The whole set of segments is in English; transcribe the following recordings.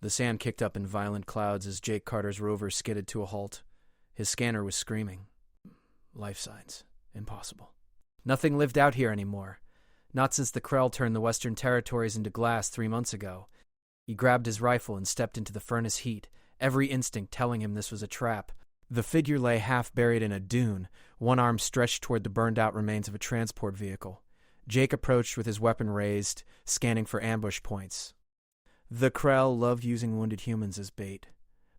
The sand kicked up in violent clouds as Jake Carter's rover skidded to a halt. His scanner was screaming. Life signs. Impossible. Nothing lived out here anymore. Not since the Krell turned the Western Territories into glass 3 months ago. He grabbed his rifle and stepped into the furnace heat, every instinct telling him this was a trap. The figure lay half buried in a dune, one arm stretched toward the burned-out remains of a transport vehicle. Jake approached with his weapon raised, scanning for ambush points. The Krell loved using wounded humans as bait,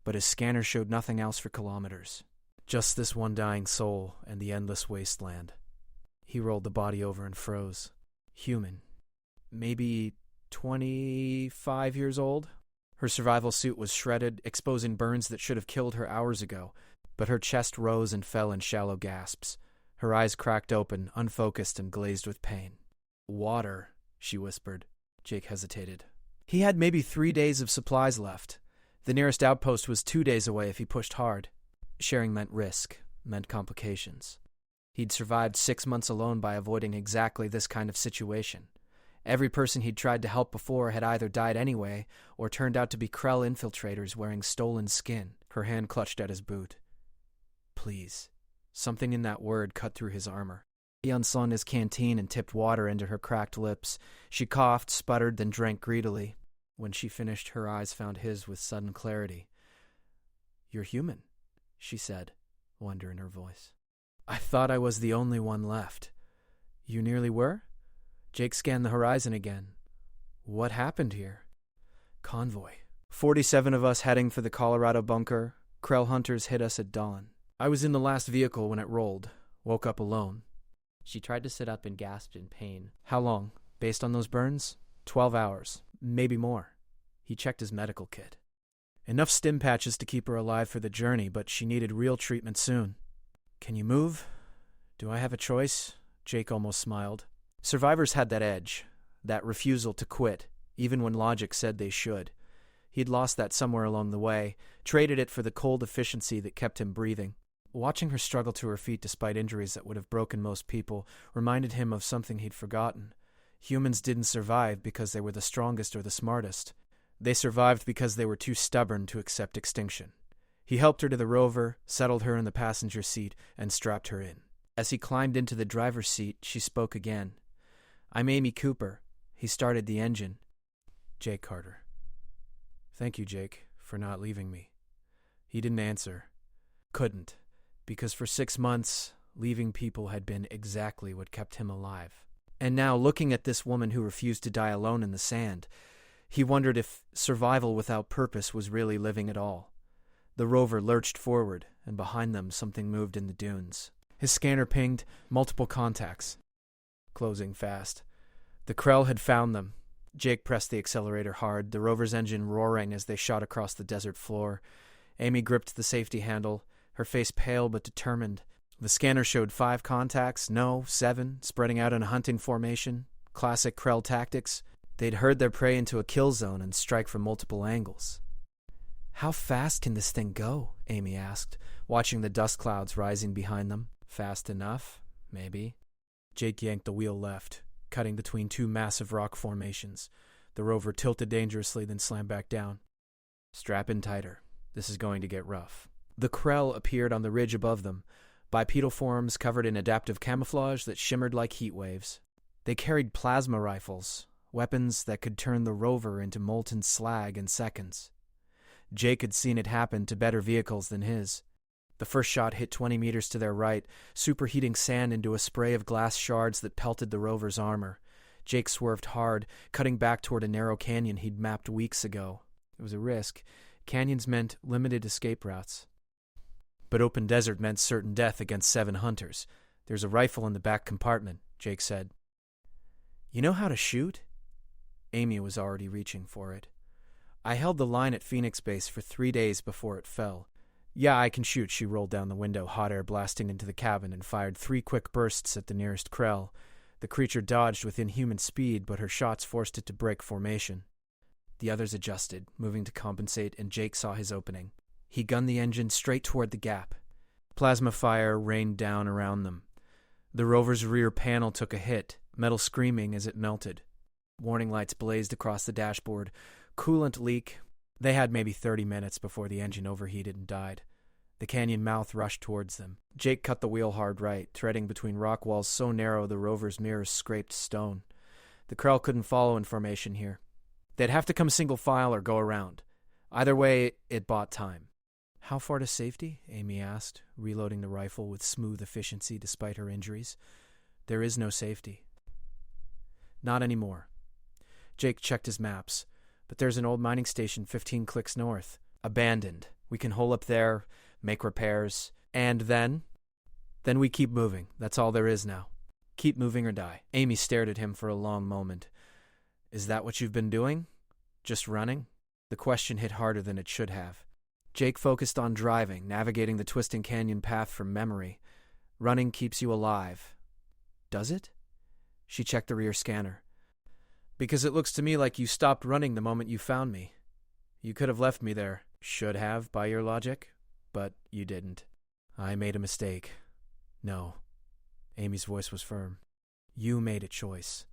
but his scanner showed nothing else for kilometers. Just this one dying soul and the endless wasteland. He rolled the body over and froze. Human. Maybe 25 years old? Her survival suit was shredded, exposing burns that should have killed her hours ago, but her chest rose and fell in shallow gasps. Her eyes cracked open, unfocused and glazed with pain. Water, she whispered. Jake hesitated. He had maybe 3 days of supplies left. The nearest outpost was 2 days away if he pushed hard. Sharing meant risk, meant complications. He'd survived 6 months alone by avoiding exactly this kind of situation. Every person he'd tried to help before had either died anyway or turned out to be Krell infiltrators wearing stolen skin. Her hand clutched at his boot. Please. Something in that word cut through his armor. He unslung his canteen and tipped water into her cracked lips. She coughed, sputtered, then drank greedily. When she finished, her eyes found his with sudden clarity. You're human, she said, wonder in her voice. I thought I was the only one left. You nearly were? Jake scanned the horizon again. What happened here? Convoy. 47 of us heading for the Colorado bunker. Krell hunters hit us at dawn. I was in the last vehicle when it rolled. Woke up alone. She tried to sit up and gasped in pain. How long? Based on those burns? 12 hours. Maybe more. He checked his medical kit. Enough stim patches to keep her alive for the journey, but she needed real treatment soon. Can you move? Do I have a choice? Jake almost smiled. Survivors had that edge, that refusal to quit, even when logic said they should. He'd lost that somewhere along the way, traded it for the cold efficiency that kept him breathing. Watching her struggle to her feet despite injuries that would have broken most people reminded him of something he'd forgotten. Humans didn't survive because they were the strongest or the smartest. They survived because they were too stubborn to accept extinction. He helped her to the rover, settled her in the passenger seat, and strapped her in. As he climbed into the driver's seat, she spoke again. I'm Amy Cooper. He started the engine. Jake Carter. Thank you, Jake, for not leaving me. He didn't answer. Couldn't, because for 6 months, leaving people had been exactly what kept him alive. And now, looking at this woman who refused to die alone in the sand, he wondered if survival without purpose was really living at all. The rover lurched forward, and behind them something moved in the dunes. His scanner pinged multiple contacts. Closing fast. The Krell had found them. Jake pressed the accelerator hard, the rover's engine roaring as they shot across the desert floor. Amy gripped the safety handle, her face pale but determined. The scanner showed 5 contacts, no, 7, spreading out in a hunting formation. Classic Krell tactics. They'd herd their prey into a kill zone and strike from multiple angles. How fast can this thing go? Amy asked, watching the dust clouds rising behind them. Fast enough, maybe. Jake yanked the wheel left, cutting between 2 massive rock formations. The rover tilted dangerously, then slammed back down. Strap in tighter. This is going to get rough. The Krell appeared on the ridge above them, bipedal forms covered in adaptive camouflage that shimmered like heat waves. They carried plasma rifles, weapons that could turn the rover into molten slag in seconds. Jake had seen it happen to better vehicles than his. The first shot hit 20 meters to their right, superheating sand into a spray of glass shards that pelted the rover's armor. Jake swerved hard, cutting back toward a narrow canyon he'd mapped weeks ago. It was a risk. Canyons meant limited escape routes. But open desert meant certain death against 7 hunters. There's a rifle in the back compartment, Jake said. You know how to shoot? Amy was already reaching for it. I held the line at Phoenix Base for 3 days before it fell. Yeah, I can shoot. She rolled down the window, hot air blasting into the cabin, and fired 3 quick bursts at the nearest Krell. The creature dodged with inhuman speed, but her shots forced it to break formation. The others adjusted, moving to compensate, and Jake saw his opening. He gunned the engine straight toward the gap. Plasma fire rained down around them. The rover's rear panel took a hit, metal screaming as it melted. Warning lights blazed across the dashboard. Coolant leak. They had maybe 30 minutes before the engine overheated and died. The canyon mouth rushed towards them. Jake cut the wheel hard right, threading between rock walls so narrow the rover's mirrors scraped stone. The Krell couldn't follow in formation here. They'd have to come single file or go around. Either way, it bought time. "How far to safety?" Amy asked, reloading the rifle with smooth efficiency despite her injuries. "There is no safety." "Not anymore." Jake checked his maps. "But there's an old mining station 15 clicks north. Abandoned. We can hole up there, make repairs, and then we keep moving. That's all there is now. Keep moving or die." Amy stared at him for a long moment. "Is that what you've been doing? Just running?" The question hit harder than it should have. Jake focused on driving, navigating the twisting canyon path from memory. "Running keeps you alive." "Does it?" She checked the rear scanner. "Because it looks to me like you stopped running the moment you found me. You could have left me there. Should have, by your logic. But you didn't." "I made a mistake." "No." Amy's voice was firm. "You made a choice."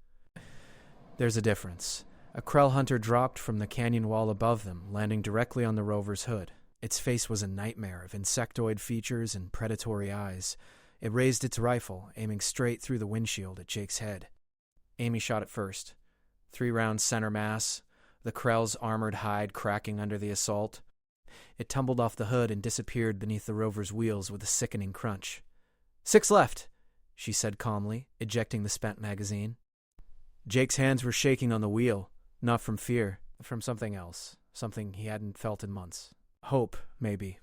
"There's a difference." A Krell hunter dropped from the canyon wall above them, landing directly on the rover's hood. Its face was a nightmare of insectoid features and predatory eyes. It raised its rifle, aiming straight through the windshield at Jake's head. Amy shot it first. 3 rounds center mass, the Krell's armored hide cracking under the assault. It tumbled off the hood and disappeared beneath the rover's wheels with a sickening crunch. "6 left," she said calmly, ejecting the spent magazine. Jake's hands were shaking on the wheel, not from fear, from something else, something he hadn't felt in months. Hope, maybe,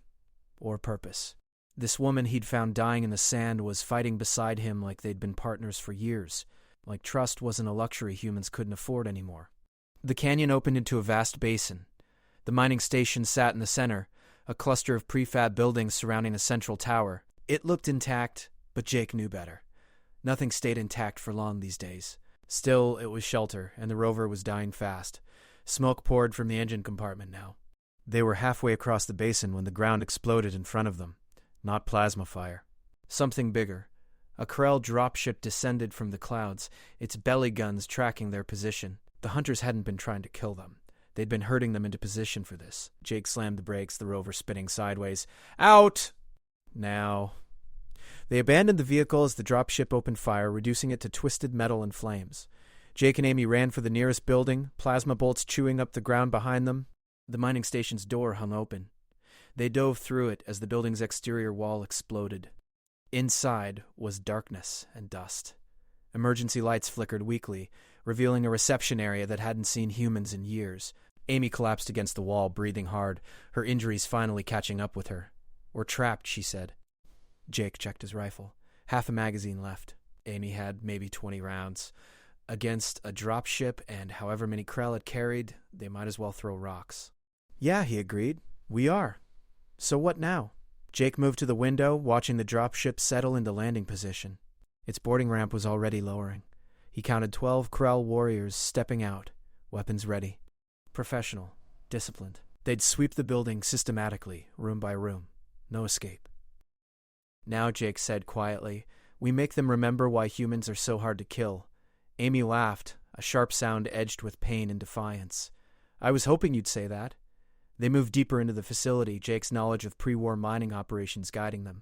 or purpose. This woman he'd found dying in the sand was fighting beside him like they'd been partners for years, like trust wasn't a luxury humans couldn't afford anymore. The canyon opened into a vast basin. The mining station sat in the center, a cluster of prefab buildings surrounding a central tower. It looked intact, but Jake knew better. Nothing stayed intact for long these days. Still, it was shelter, and the rover was dying fast. Smoke poured from the engine compartment now. They were halfway across the basin when the ground exploded in front of them. Not plasma fire. Something bigger. A Krell dropship descended from the clouds, its belly guns tracking their position. The hunters hadn't been trying to kill them. They'd been herding them into position for this. Jake slammed the brakes, the rover spinning sideways. "Out! Now." They abandoned the vehicle as the dropship opened fire, reducing it to twisted metal and flames. Jake and Amy ran for the nearest building, plasma bolts chewing up the ground behind them. The mining station's door hung open. They dove through it as the building's exterior wall exploded. Inside was darkness and dust. Emergency lights flickered weakly, revealing a reception area that hadn't seen humans in years. Amy collapsed against the wall, breathing hard, her injuries finally catching up with her. "We're trapped," she said. Jake checked his rifle. Half a magazine left. Amy had maybe 20 rounds. Against a dropship and however many Krell it carried, they might as well throw rocks. "Yeah," he agreed. "We are. So what now?" Jake moved to the window, watching the dropship settle into landing position. Its boarding ramp was already lowering. He counted 12 Krell warriors stepping out, weapons ready. Professional, disciplined. They'd sweep the building systematically, room by room. No escape. "Now," Jake said quietly, "we make them remember why humans are so hard to kill." Amy laughed, a sharp sound edged with pain and defiance. "I was hoping you'd say that." They moved deeper into the facility, Jake's knowledge of pre-war mining operations guiding them.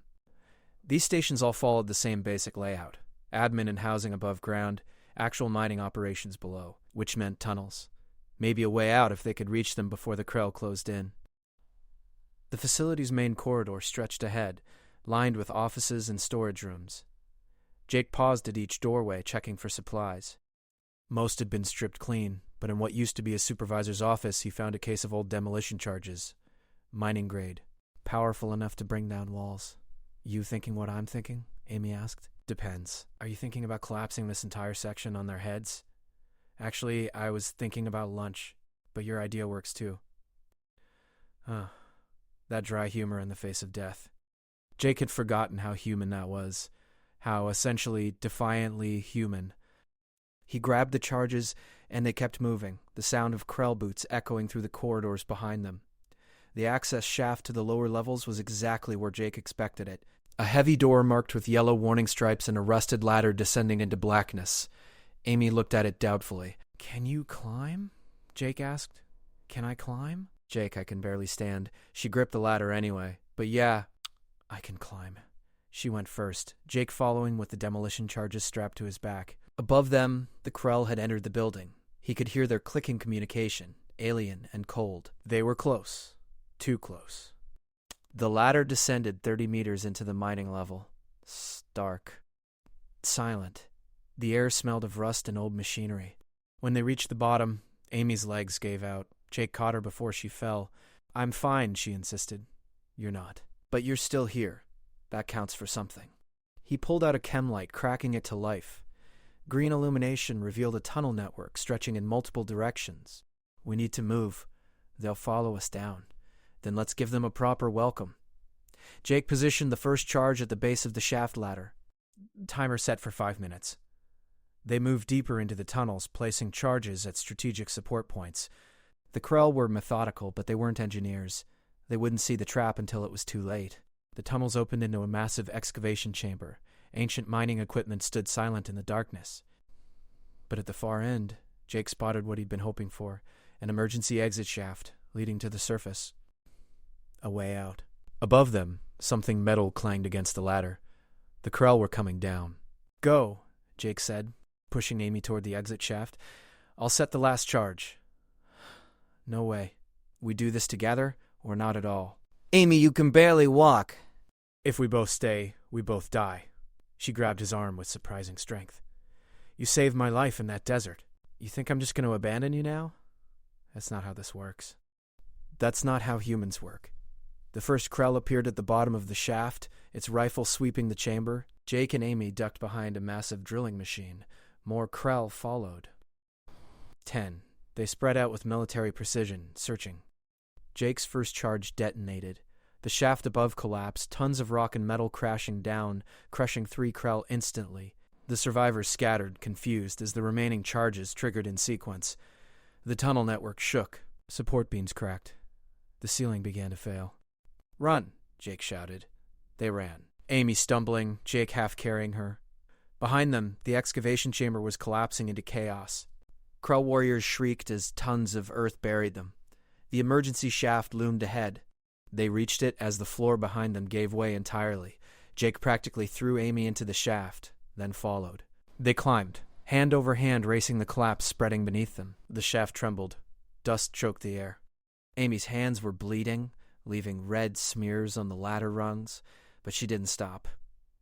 These stations all followed the same basic layout. Admin and housing above ground, actual mining operations below, which meant tunnels. Maybe a way out if they could reach them before the Krell closed in. The facility's main corridor stretched ahead, lined with offices and storage rooms. Jake paused at each doorway, checking for supplies. Most had been stripped clean, but in what used to be a supervisor's office, he found a case of old demolition charges. Mining grade. Powerful enough to bring down walls. "You thinking what I'm thinking?" Amy asked. "Depends. Are you thinking about collapsing this entire section on their heads?" "Actually, I was thinking about lunch, but your idea works too." That dry humor in the face of death. Jake had forgotten how human that was. How essentially defiantly human. He grabbed the charges, and they kept moving, the sound of Krell boots echoing through the corridors behind them. The access shaft to the lower levels was exactly where Jake expected it. A heavy door marked with yellow warning stripes and a rusted ladder descending into blackness. Amy looked at it doubtfully. "Can you climb?" Jake asked. "Can I climb?" Jake, I can barely stand. She gripped the ladder anyway. But yeah, I can climb. She went first, Jake following with the demolition charges strapped to his back. Above them, the Krell had entered the building. He could hear their clicking communication, alien and cold. They were close. Too close. The ladder descended 30 meters into the mining level. Stark. Silent. The air smelled of rust and old machinery. When they reached the bottom, Amy's legs gave out. Jake caught her before she fell. I'm fine, she insisted. You're not. But you're still here. That counts for something. He pulled out a chem light, cracking it to life. Green illumination revealed a tunnel network stretching in multiple directions. We need to move. They'll follow us down. Then let's give them a proper welcome. Jake positioned the first charge at the base of the shaft ladder. Timer set for 5 minutes. They moved deeper into the tunnels, placing charges at strategic support points. The Krell were methodical, but they weren't engineers. They wouldn't see the trap until it was too late. The tunnels opened into a massive excavation chamber. Ancient mining equipment stood silent in the darkness. But at the far end, Jake spotted what he'd been hoping for, an emergency exit shaft leading to the surface. A way out. Above them, something metal clanged against the ladder. The Krell were coming down. Go, Jake said, pushing Amy toward the exit shaft. I'll set the last charge. No way. We do this together, or not at all. Amy, you can barely walk. If we both stay, we both die. She grabbed his arm with surprising strength. You saved my life in that desert. You think I'm just going to abandon you now? That's not how this works. That's not how humans work. The first Krell appeared at the bottom of the shaft, its rifle sweeping the chamber. Jake and Amy ducked behind a massive drilling machine. More Krell followed. 10. They spread out with military precision, searching. Jake's first charge detonated. The shaft above collapsed, tons of rock and metal crashing down, crushing 3 Krell instantly. The survivors scattered, confused, as the remaining charges triggered in sequence. The tunnel network shook. Support beams cracked. The ceiling began to fail. Run, Jake shouted. They ran. Amy stumbling, Jake half carrying her. Behind them, the excavation chamber was collapsing into chaos. Krell warriors shrieked as tons of earth buried them. The emergency shaft loomed ahead. They reached it as the floor behind them gave way entirely. Jake practically threw Amy into the shaft, then followed. They climbed, hand over hand racing the collapse spreading beneath them. The shaft trembled. Dust choked the air. Amy's hands were bleeding, leaving red smears on the ladder rungs, but she didn't stop.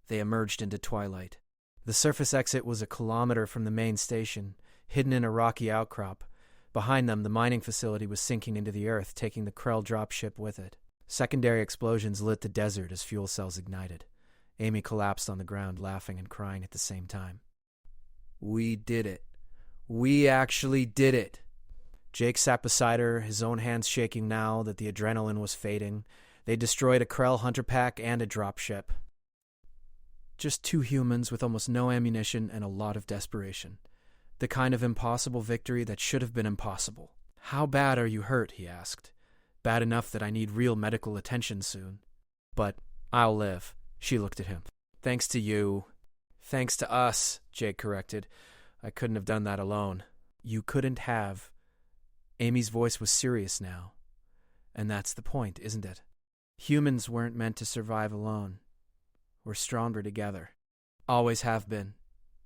They emerged into twilight. The surface exit was a kilometer from the main station, hidden in a rocky outcrop. Behind them, the mining facility was sinking into the earth, taking the Krell dropship with it. Secondary explosions lit the desert as fuel cells ignited. Amy collapsed on the ground, laughing and crying at the same time. We did it. We actually did it. Jake sat beside her, his own hands shaking now that the adrenaline was fading. They destroyed a Krell hunter pack and a dropship. Just 2 humans with almost no ammunition and a lot of desperation. The kind of impossible victory that should have been impossible. How bad are you hurt, he asked. Bad enough that I need real medical attention soon. But I'll live. She looked at him. Thanks to you. Thanks to us, Jake corrected. I couldn't have done that alone. You couldn't have. Amy's voice was serious now. And that's the point, isn't it? Humans weren't meant to survive alone. We're stronger together. Always have been.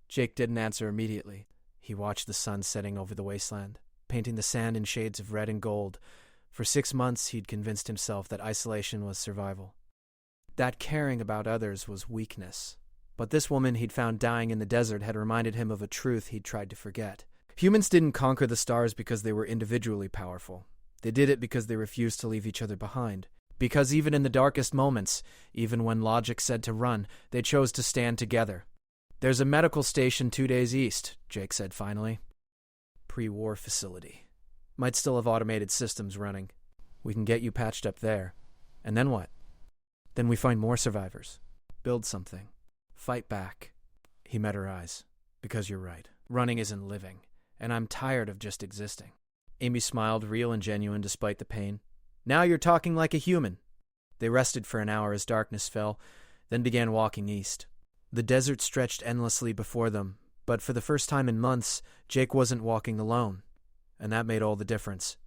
Jake didn't answer immediately. He watched the sun setting over the wasteland, painting the sand in shades of red and gold. For 6 months, he'd convinced himself that isolation was survival. That caring about others was weakness. But this woman he'd found dying in the desert had reminded him of a truth he'd tried to forget. Humans didn't conquer the stars because they were individually powerful. They did it because they refused to leave each other behind. Because even in the darkest moments, even when logic said to run, they chose to stand together. There's a medical station 2 days east, Jake said finally. Pre-war facility. Might still have automated systems running. We can get you patched up there. And then what? Then we find more survivors. Build something. Fight back. He met her eyes. Because you're right. Running isn't living. And I'm tired of just existing. Amy smiled, real and genuine despite the pain. Now you're talking like a human. They rested for an hour as darkness fell, then began walking east. The desert stretched endlessly before them, but for the first time in months, Jake wasn't walking alone. And that made all the difference.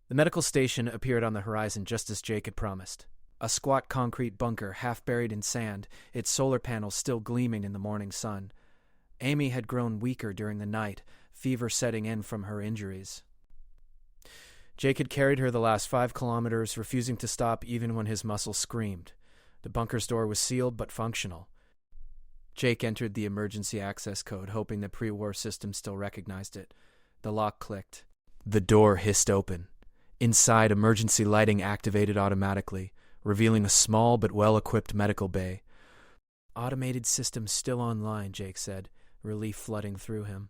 The medical station appeared on the horizon just as Jake had promised. A squat concrete bunker half buried in sand, its solar panels still gleaming in the morning sun. Amy had grown weaker during the night, fever setting in from her injuries. Jake had carried her the last 5 kilometers, refusing to stop even when his muscles screamed. The bunker's door was sealed but functional. Jake entered the emergency access code, hoping the pre-war system still recognized it. The lock clicked. The door hissed open. Inside, emergency lighting activated automatically, revealing a small but well-equipped medical bay. Automated system still online, Jake said, relief flooding through him.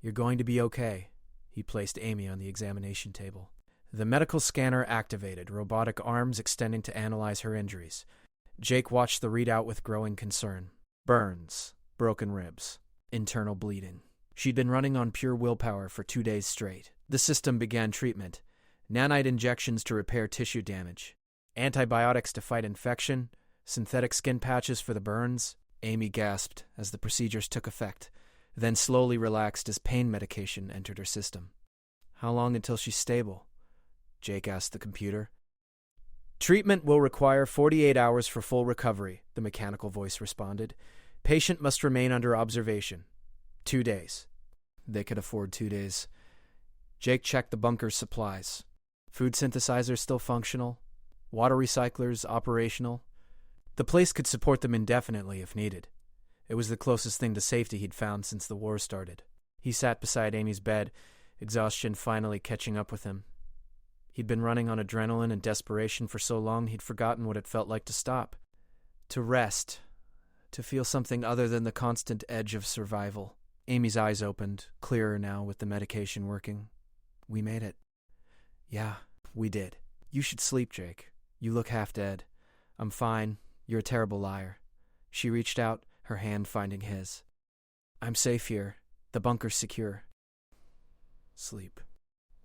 You're going to be okay. He placed Amy on the examination table. The medical scanner activated, robotic arms extending to analyze her injuries. Jake watched the readout with growing concern. Burns, broken ribs, internal bleeding. She'd been running on pure willpower for 2 days straight. The system began treatment. Nanite injections to repair tissue damage. Antibiotics to fight infection. Synthetic skin patches for the burns. Amy gasped as the procedures took effect, then slowly relaxed as pain medication entered her system. How long until she's stable? Jake asked the computer. Treatment will require 48 hours for full recovery, the mechanical voice responded. Patient must remain under observation. 2 days. They could afford 2 days. Jake checked the bunker's supplies. Food synthesizers still functional. Water recyclers operational. The place could support them indefinitely if needed. It was the closest thing to safety he'd found since the war started. He sat beside Amy's bed, exhaustion finally catching up with him. He'd been running on adrenaline and desperation for so long he'd forgotten what it felt like to stop. To rest. To feel something other than the constant edge of survival. Amy's eyes opened, clearer now with the medication working. We made it. Yeah, we did. You should sleep, Jake. You look half dead. I'm fine. You're a terrible liar. She reached out, her hand finding his. I'm safe here. The bunker's secure. Sleep.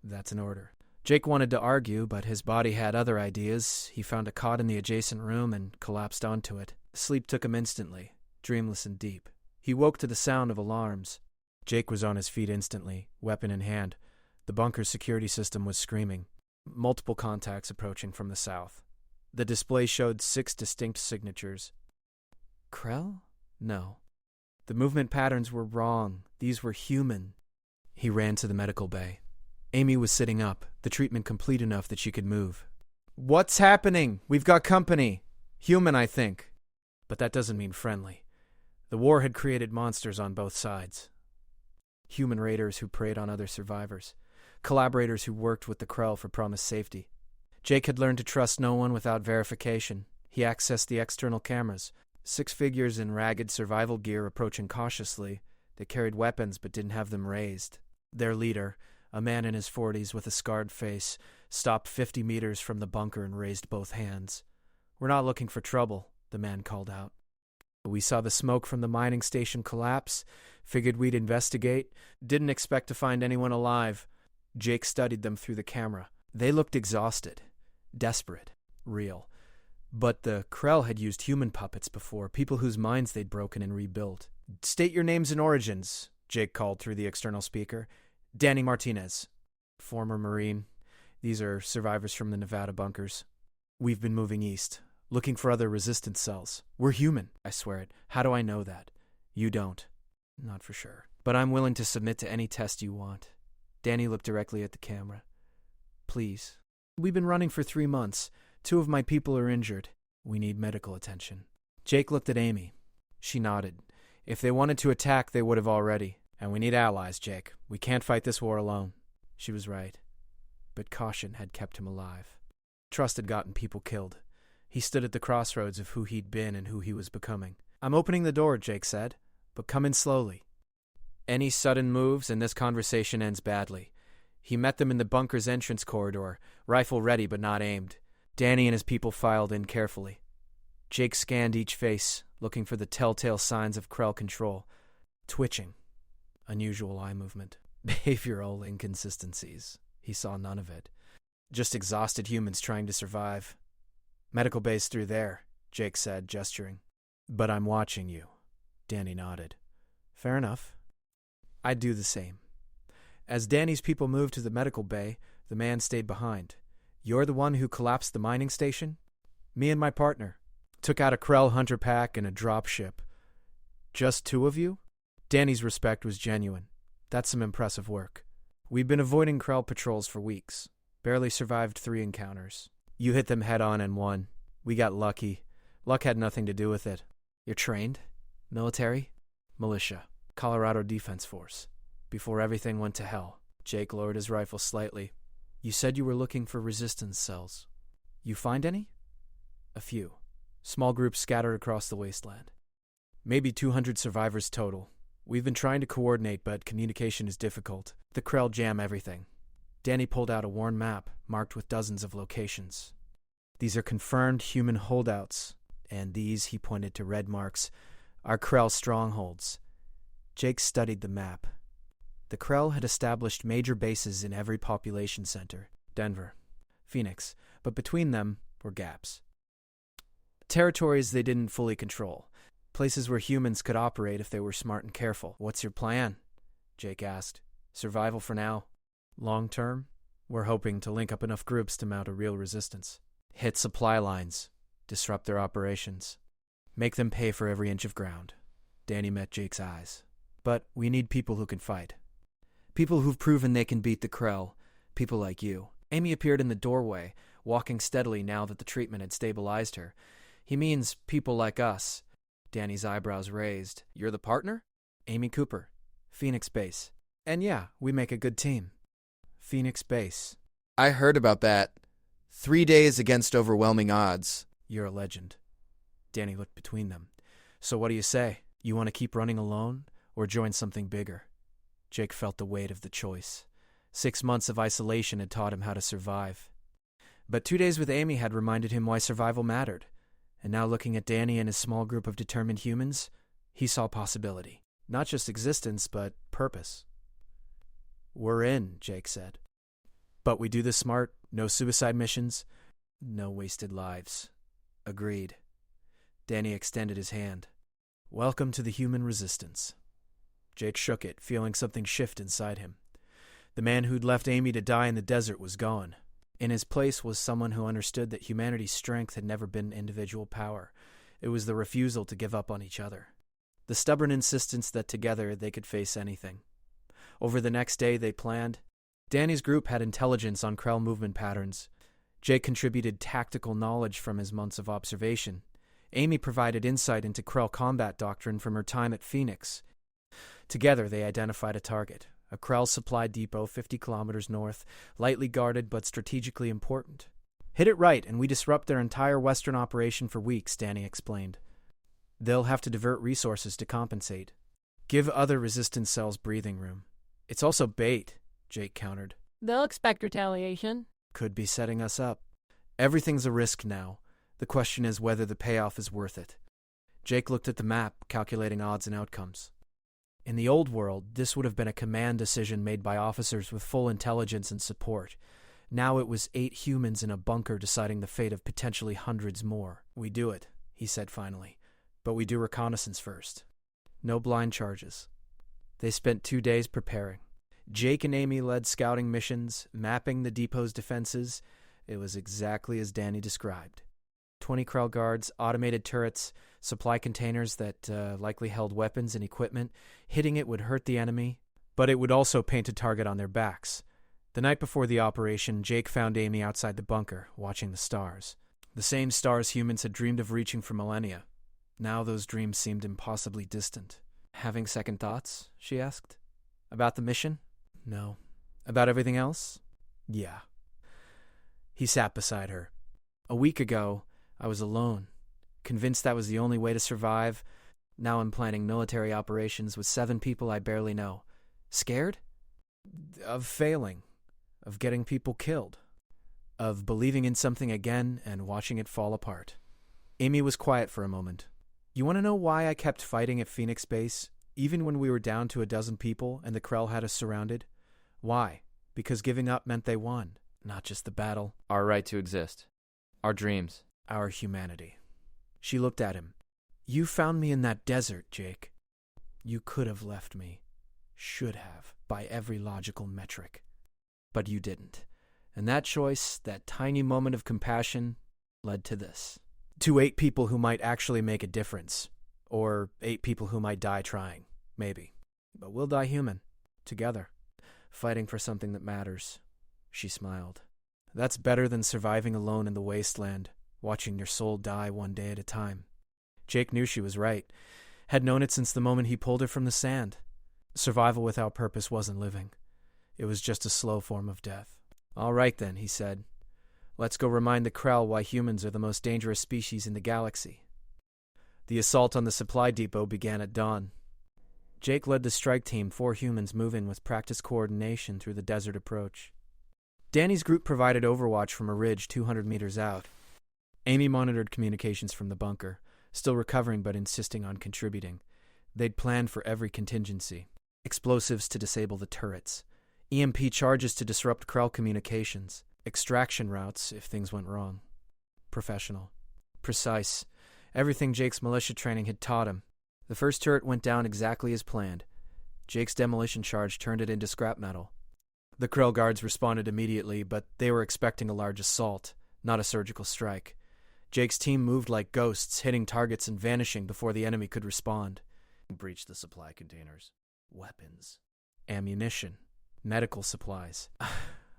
That's an order. Jake wanted to argue, but his body had other ideas. He found a cot in the adjacent room and collapsed onto it. Sleep took him instantly, dreamless and deep. He woke to the sound of alarms. Jake was on his feet instantly, weapon in hand. The bunker's security system was screaming. Multiple contacts approaching from the south. The display showed 6 distinct signatures. Krell? No. The movement patterns were wrong. These were human. He ran to the medical bay. Amy was sitting up, the treatment complete enough that she could move. What's happening? We've got company. Human, I think. But that doesn't mean friendly. The war had created monsters on both sides. Human raiders who preyed on other survivors. Collaborators who worked with the Krell for promised safety. Jake had learned to trust no one without verification. He accessed the external cameras. 6 figures in ragged survival gear approaching cautiously. They carried weapons but didn't have them raised. Their leader, a man in his 40s with a scarred face, stopped 50 meters from the bunker and raised both hands. We're not looking for trouble, the man called out. We saw the smoke from the mining station collapse, figured we'd investigate, didn't expect to find anyone alive. Jake studied them through the camera. They looked exhausted, desperate, real. But the Krell had used human puppets before, people whose minds they'd broken and rebuilt. State your names and origins, Jake called through the external speaker. Danny Martinez, former Marine. These are survivors from the Nevada bunkers. We've been moving east, looking for other resistance cells. We're human, I swear it. How do I know that? You don't. Not for sure. But I'm willing to submit to any test you want. Danny looked directly at the camera. Please. We've been running for 3 months. 2 of my people are injured. We need medical attention. Jake looked at Amy. She nodded. If they wanted to attack, they would have already. And we need allies, Jake. We can't fight this war alone. She was right. But caution had kept him alive. Trust had gotten people killed. He stood at the crossroads of who he'd been and who he was becoming. I'm opening the door, Jake said, but come in slowly. Any sudden moves and this conversation ends badly. He met them in the bunker's entrance corridor, rifle ready but not aimed. Danny and his people filed in carefully. Jake scanned each face, looking for the telltale signs of Krell control. Twitching. Unusual eye movement. Behavioral inconsistencies. He saw none of it. Just exhausted humans trying to survive. Medical base through there, Jake said, gesturing. But I'm watching you. Danny nodded. Fair enough. I'd do the same. As Danny's people moved to the medical bay, The man stayed behind. You're the one who collapsed the mining station? Me and my partner. Took out a Krell hunter pack and a drop ship. Just two of you? Danny's respect was genuine. That's some impressive work. We've been avoiding Krell patrols for weeks. Barely survived 3 encounters. You hit them head on and won. We got lucky. Luck had nothing to do with it. You're trained? Military? Militia. Colorado Defense Force. Before everything went to hell. Jake lowered his rifle slightly. You said you were looking for resistance cells. You find any? A few. Small groups scattered across the wasteland. Maybe 200 survivors total. We've been trying to coordinate, but communication is difficult. The Krell jam everything. Danny pulled out a worn map, marked with dozens of locations. These are confirmed human holdouts, and these, he pointed to red marks, are Krell strongholds. Jake studied the map. The Krell had established major bases in every population center, Denver, Phoenix, but between them were gaps. Territories they didn't fully control, places where humans could operate if they were smart and careful. What's your plan? Jake asked. Survival for now. Long term, we're hoping to link up enough groups to mount a real resistance. Hit supply lines, disrupt their operations, make them pay for every inch of ground. Danny met Jake's eyes. But we need people who can fight. People who've proven they can beat the Krell. People like you. Amy appeared in the doorway, walking steadily now that the treatment had stabilized her. He means people like us. Danny's eyebrows raised. You're the partner? Amy Cooper. Phoenix Base. And yeah, we make a good team. Phoenix Base. I heard about that. 3 days against overwhelming odds. You're a legend. Danny looked between them. So what do you say? You want to keep running alone, or join something bigger? Jake felt the weight of the choice. 6 months of isolation had taught him how to survive. But 2 days with Amy had reminded him why survival mattered. And now looking at Danny and his small group of determined humans, he saw possibility. Not just existence, but purpose. We're in, Jake said. But we do this smart, no suicide missions, no wasted lives. Agreed. Danny extended his hand. Welcome to the human resistance. Jake shook it, feeling something shift inside him. The man who'd left Amy to die in the desert was gone. In his place was someone who understood that humanity's strength had never been individual power. It was the refusal to give up on each other. The stubborn insistence that together they could face anything. Over the next day they planned. Danny's group had intelligence on Krell movement patterns. Jake contributed tactical knowledge from his months of observation. Amy provided insight into Krell combat doctrine from her time at Phoenix. Together they identified a target. A Krell supply depot 50 kilometers north, lightly guarded but strategically important. Hit it right, and we disrupt their entire western operation for weeks, Danny explained. They'll have to divert resources to compensate. Give other resistance cells breathing room. It's also bait, Jake countered. They'll expect retaliation. Could be setting us up. Everything's a risk now. The question is whether the payoff is worth it. Jake looked at the map, calculating odds and outcomes. In the old world, this would have been a command decision made by officers with full intelligence and support. Now it was 8 humans in a bunker deciding the fate of potentially hundreds more. We do it, he said finally. But we do reconnaissance first. No blind charges. They spent 2 days preparing. Jake and Amy led scouting missions, mapping the depot's defenses. It was exactly as Danny described. 20 Krell guards, automated turrets, supply containers that likely held weapons and equipment. Hitting it would hurt the enemy, but it would also paint a target on their backs. The night before the operation, Jake found Amy outside the bunker, watching the stars. The same stars humans had dreamed of reaching for millennia. Now those dreams seemed impossibly distant. Having second thoughts? She asked. About the mission? No. About everything else? Yeah. He sat beside her. A week ago, I was alone, convinced that was the only way to survive. Now I'm planning military operations with 7 people I barely know. Scared? Of failing. Of getting people killed. Of believing in something again and watching it fall apart. Amy was quiet for a moment. You want to know why I kept fighting at Phoenix Base, even when we were down to 12 people and the Krell had us surrounded? Why? Because giving up meant they won, not just the battle. Our right to exist. Our dreams. Our humanity. She looked at him. You found me in that desert, Jake. You could have left me. Should have, by every logical metric. But you didn't. And that choice, that tiny moment of compassion, led to this. To 8 people who might actually make a difference. Or 8 people who might die trying. Maybe. But we'll die human. Together. Fighting for something that matters. She smiled. That's better than surviving alone in the wasteland, watching your soul die one day at a time. Jake knew she was right. Had known it since the moment he pulled her from the sand. Survival without purpose wasn't living. It was just a slow form of death. All right then, he said. Let's go remind the Krell why humans are the most dangerous species in the galaxy. The assault on the supply depot began at dawn. Jake led the strike team, 4 humans moving with practiced coordination through the desert approach. Danny's group provided overwatch from a ridge 200 meters out. Amy monitored communications from the bunker, still recovering but insisting on contributing. They'd planned for every contingency. Explosives to disable the turrets. EMP charges to disrupt Krell communications. Extraction routes if things went wrong. Professional. Precise. Everything Jake's militia training had taught him. The first turret went down exactly as planned. Jake's demolition charge turned it into scrap metal. The Krell guards responded immediately, but they were expecting a large assault, not a surgical strike. Jake's team moved like ghosts, hitting targets and vanishing before the enemy could respond. Breach the supply containers. Weapons. Ammunition. Medical supplies.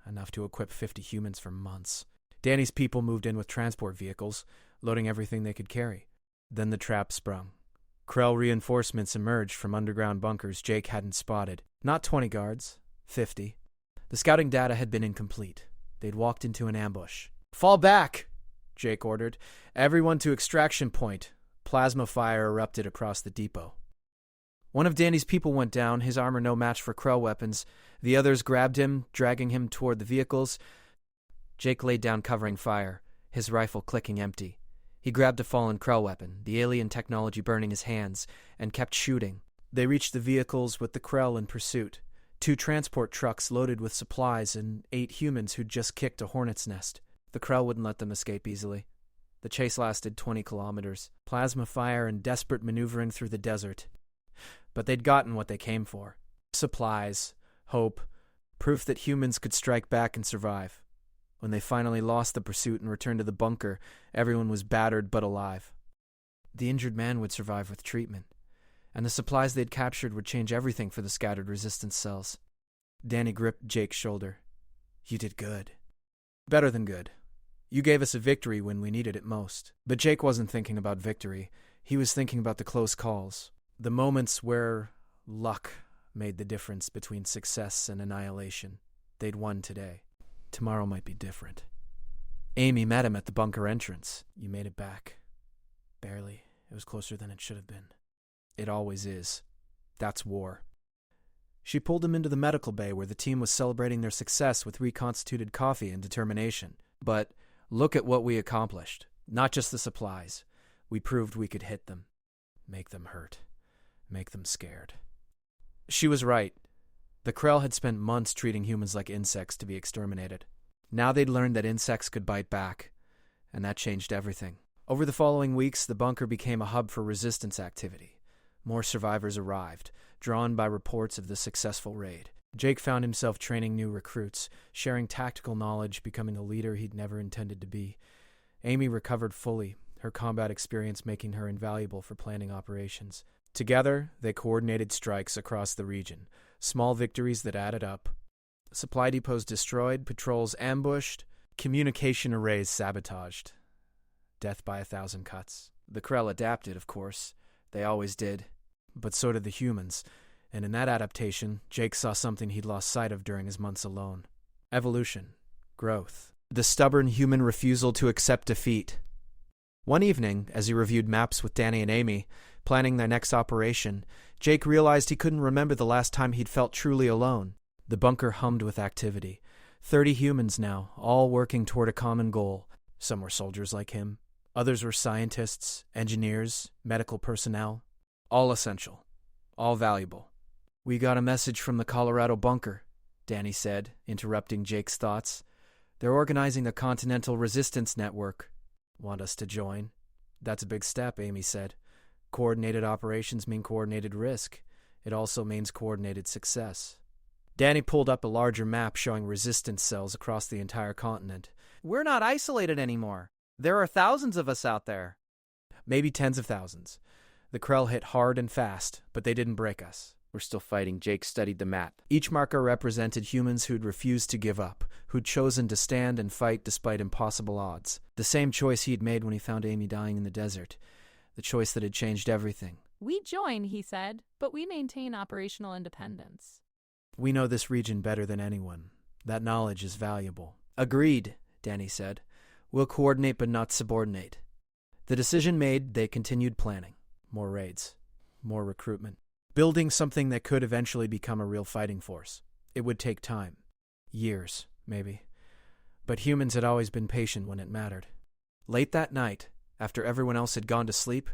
Enough to equip 50 humans for months. Danny's people moved in with transport vehicles, loading everything they could carry. Then the trap sprung. Krell reinforcements emerged from underground bunkers Jake hadn't spotted. Not 20 guards, 50. The scouting data had been incomplete. They'd walked into an ambush. Fall back, Jake ordered. Everyone to extraction point. Plasma fire erupted across the depot. One of Danny's people went down, his armor no match for Krell weapons. The others grabbed him, dragging him toward the vehicles. Jake laid down covering fire, his rifle clicking empty. He grabbed a fallen Krell weapon, the alien technology burning his hands, and kept shooting. They reached the vehicles with the Krell in pursuit. 2 transport trucks loaded with supplies and 8 humans who'd just kicked a hornet's nest. The Krell wouldn't let them escape easily. The chase lasted 20 kilometers, plasma fire and desperate maneuvering through the desert. But they'd gotten what they came for. Supplies, hope, proof that humans could strike back and survive. When they finally lost the pursuit and returned to the bunker, everyone was battered but alive. The injured man would survive with treatment, and the supplies they'd captured would change everything for the scattered resistance cells. Danny gripped Jake's shoulder. You did good. Better than good. You gave us a victory when we needed it most. But Jake wasn't thinking about victory. He was thinking about the close calls. The moments where luck made the difference between success and annihilation. They'd won today. Tomorrow might be different. Amy met him at the bunker entrance. You made it back. Barely. It was closer than it should have been. It always is. That's war. She pulled him into the medical bay where the team was celebrating their success with reconstituted coffee and determination. But look at what we accomplished. Not just the supplies. We proved we could hit them. Make them hurt. Make them scared. She was right. The Krell had spent months treating humans like insects to be exterminated. Now they'd learned that insects could bite back, and that changed everything. Over the following weeks, the bunker became a hub for resistance activity. More survivors arrived, drawn by reports of the successful raid. Jake found himself training new recruits, sharing tactical knowledge, becoming a leader he'd never intended to be. Amy recovered fully, her combat experience making her invaluable for planning operations. Together, they coordinated strikes across the region, small victories that added up. Supply depots destroyed, patrols ambushed, communication arrays sabotaged. Death by 1,000 cuts. The Krell adapted, of course. They always did. But so did the humans. And in that adaptation, Jake saw something he'd lost sight of during his months alone. Evolution. Growth. The stubborn human refusal to accept defeat. One evening, as he reviewed maps with Danny and Amy, planning their next operation, Jake realized he couldn't remember the last time he'd felt truly alone. The bunker hummed with activity. 30 humans now, all working toward a common goal. Some were soldiers like him. Others were scientists, engineers, medical personnel. All essential. All valuable. We got a message from the Colorado bunker, Danny said, interrupting Jake's thoughts. They're organizing a Continental Resistance Network. Want us to join? That's a big step, Amy said. Coordinated operations mean coordinated risk. It also means coordinated success. Danny pulled up a larger map showing resistance cells across the entire continent. We're not isolated anymore. There are thousands of us out there. Maybe tens of thousands. The Krell hit hard and fast, but they didn't break us. We're still fighting. Jake studied the map. Each marker represented humans who'd refused to give up, who'd chosen to stand and fight despite impossible odds. The same choice he'd made when he found Amy dying in the desert. The choice that had changed everything. We join, he said, but we maintain operational independence. We know this region better than anyone. That knowledge is valuable. Agreed, Danny said. We'll coordinate but not subordinate. The decision made, they continued planning. More raids. More recruitment. Building something that could eventually become a real fighting force. It would take time. Years, maybe. But humans had always been patient when it mattered. Late that night, after everyone else had gone to sleep,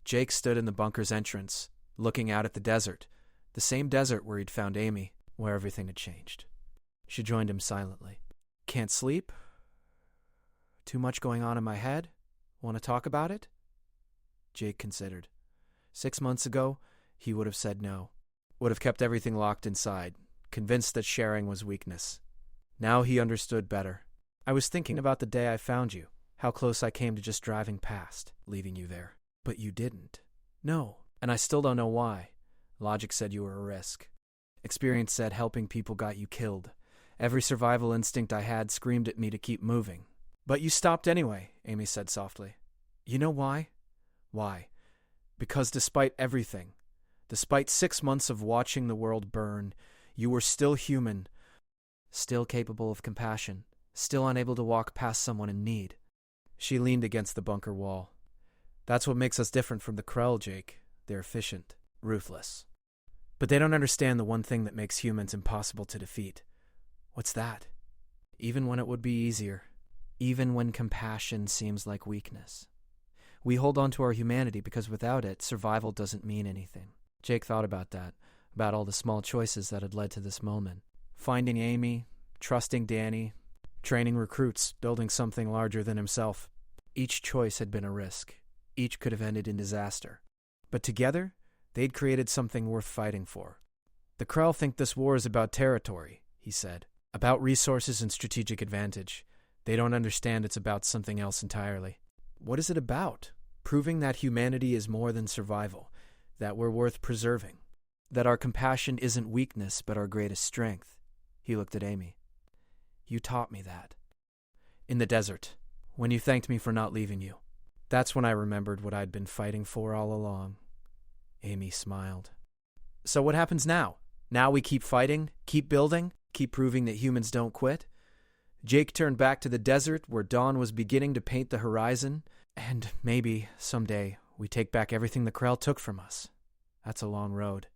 Jake stood in the bunker's entrance, looking out at the desert. The same desert where he'd found Amy, where everything had changed. She joined him silently. Can't sleep? Too much going on in my head? Want to talk about it? Jake considered. 6 months ago, he would have said no. Would have kept everything locked inside, convinced that sharing was weakness. Now he understood better. I was thinking about the day I found you, how close I came to just driving past, leaving you there. But you didn't. No, and I still don't know why. Logic said you were a risk. Experience said helping people got you killed. Every survival instinct I had screamed at me to keep moving. But you stopped anyway, Amy said softly. You know why? Why? Because despite everything, despite 6 months of watching the world burn, you were still human, still capable of compassion, still unable to walk past someone in need. She leaned against the bunker wall. That's what makes us different from the Krell, Jake. They're efficient, ruthless. But they don't understand the one thing that makes humans impossible to defeat. What's that? Even when it would be easier, even when compassion seems like weakness. We hold on to our humanity because without it, survival doesn't mean anything. Jake thought about that, about all the small choices that had led to this moment. Finding Amy, trusting Danny, training recruits, building something larger than himself. Each choice had been a risk. Each could have ended in disaster. But together, they'd created something worth fighting for. The Krell think this war is about territory, he said. About resources and strategic advantage. They don't understand it's about something else entirely. What is it about? Proving that humanity is more than survival, that we're worth preserving, that our compassion isn't weakness but our greatest strength. He looked at Amy. You taught me that. In the desert, when you thanked me for not leaving you. That's when I remembered what I'd been fighting for all along. Amy smiled. So what happens now? Now we keep fighting, keep building, keep proving that humans don't quit? Jake turned back to the desert where dawn was beginning to paint the horizon, and maybe, someday, we take back everything the Krell took from us. That's a long road.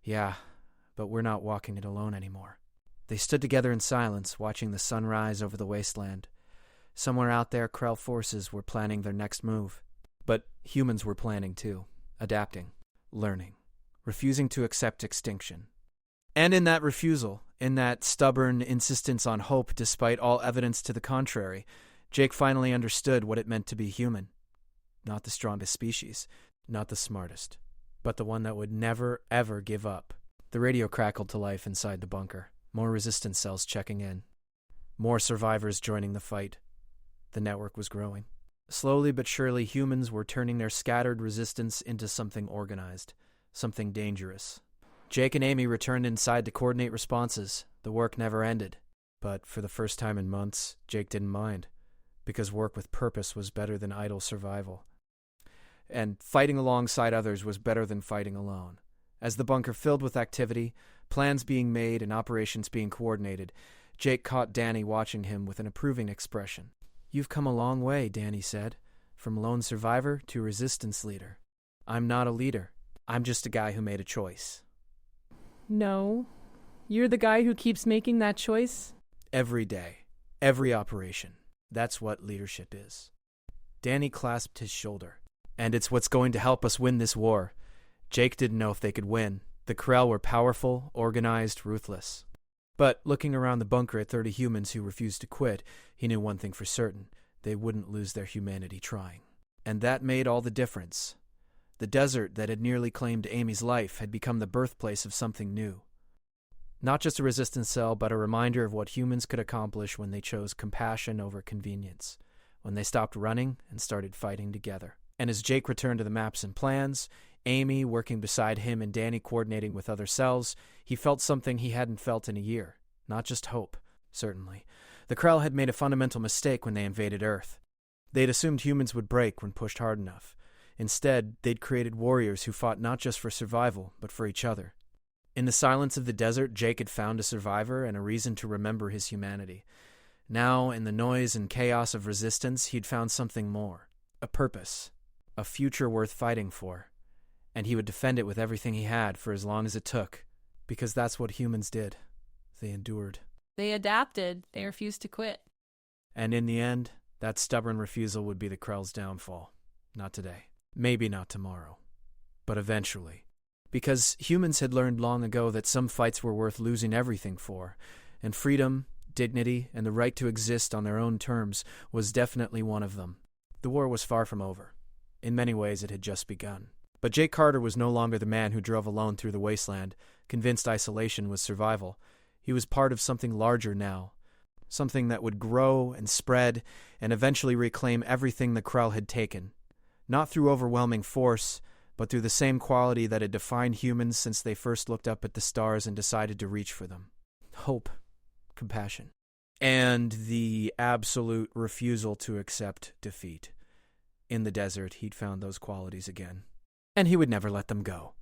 Yeah, but we're not walking it alone anymore. They stood together in silence, watching the sun rise over the wasteland. Somewhere out there, Krell forces were planning their next move. But humans were planning too, adapting, learning, refusing to accept extinction. And in that refusal, in that stubborn insistence on hope despite all evidence to the contrary, Jake finally understood what it meant to be human. Not the strongest species, not the smartest, but the one that would never, ever give up. The radio crackled to life inside the bunker. More resistance cells checking in. More survivors joining the fight. The network was growing. Slowly but surely, humans were turning their scattered resistance into something organized, something dangerous. Jake and Amy returned inside to coordinate responses. The work never ended. But for the first time in months, Jake didn't mind, because work with purpose was better than idle survival. And fighting alongside others was better than fighting alone. As the bunker filled with activity, plans being made and operations being coordinated, Jake caught Danny watching him with an approving expression. You've come a long way, Danny said, from lone survivor to resistance leader. I'm not a leader. I'm just a guy who made a choice. No. You're the guy who keeps making that choice? Every day. Every operation. That's what leadership is. Danny clasped his shoulder. And it's what's going to help us win this war. Jake didn't know if they could win. The Krell were powerful, organized, ruthless. But looking around the bunker at 30 humans who refused to quit, he knew one thing for certain. They wouldn't lose their humanity trying. And that made all the difference. The desert that had nearly claimed Amy's life had become the birthplace of something new. Not just a resistance cell, but a reminder of what humans could accomplish when they chose compassion over convenience, when they stopped running and started fighting together. And as Jake returned to the maps and plans, Amy working beside him and Danny coordinating with other cells, he felt something he hadn't felt in a year. Not just hope, certainly. The Krell had made a fundamental mistake when they invaded Earth. They'd assumed humans would break when pushed hard enough. Instead, they'd created warriors who fought not just for survival, but for each other. In the silence of the desert, Jake had found a survivor and a reason to remember his humanity. Now, in the noise and chaos of resistance, he'd found something more. A purpose. A future worth fighting for. And he would defend it with everything he had for as long as it took. Because that's what humans did. They endured. They adapted. They refused to quit. And in the end, that stubborn refusal would be the Krell's downfall. Not today. Maybe not tomorrow. But eventually. Because humans had learned long ago that some fights were worth losing everything for, and freedom, dignity, and the right to exist on their own terms was definitely one of them. The war was far from over. In many ways, it had just begun. But Jake Carter was no longer the man who drove alone through the wasteland, convinced isolation was survival. He was part of something larger now, something that would grow and spread and eventually reclaim everything the Krell had taken. Not through overwhelming force, but through the same quality that had defined humans since they first looked up at the stars and decided to reach for them. Hope, compassion, and the absolute refusal to accept defeat. In the desert, he'd found those qualities again, and he would never let them go.